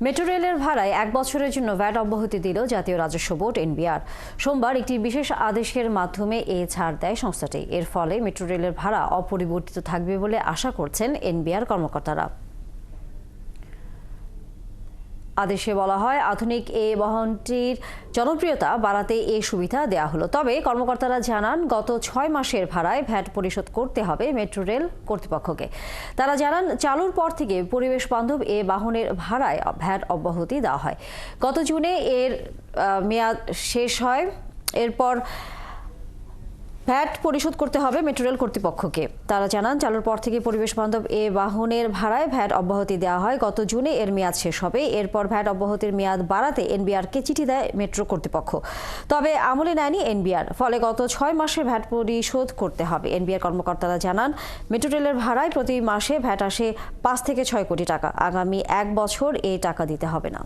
Metro রেলের ভাড়ায় 1 বছরের জন্য ভ্যাট অব্যাহতি দিল জাতীয় রাজস্ব বোর্ড এনবিআর। সোমবার একটি বিশেষ আদেশের মাধ্যমে এ ছাড় দেয় সংস্থাটি। এর ফলে মেট্রো রেলের ভাড়া অপরিবর্তিত থাকবে বলে আশা করছেন এনবিআর কর্মকর্তারা। আদেশে বলা হয়, আধুনিক এই বহনটির জনপ্রিয়তা বাড়াতে এই সুবিধা দেওয়া হলো। তবে কর্মকর্তারা জানান, গত 6 মাসের ভাড়ায় ভ্যাট পরিশোধ করতে হবে মেট্রো রেল কর্তৃপক্ষকে। তারা জানান, চালুর পর থেকে পরিবেশ বান্ধব এ বাহনের ভাড়ায় ভ্যাট অব্যাহতি দেওয়া হয়। গত জুনে এর মেয়াদ শেষ হয়। এরপর ভ্যাট পরিশোধ করতে হবে মেট্রো রেল কর্তৃপক্ষকে। তারা জানান, চালুর পর থেকে পরিবেশ বান্ধব এ বাহনের ভাড়ায় ভ্যাট অব্যাহতি দেওয়া হয়। গত জুনে এর মেয়াদ শেষ হবে। এরপর ভ্যাট অব্যাহতির মেয়াদ বাড়াতে এনবিআরকে চিঠি দেয় মেট্রো কর্তৃপক্ষ। তবে আমলে নেয়নি এনবিআর। ফলে গত 6 মাসে ভ্যাট পরিশোধ করতে হবে। এনবিআর কর্মকর্তারা জানান, মেট্রো রেলের ভাড়ায় প্রতি মাসে ভ্যাট আসে 5 থেকে 6 কোটি টাকা। আগামী 1 বছর এই টাকা দিতে হবে না।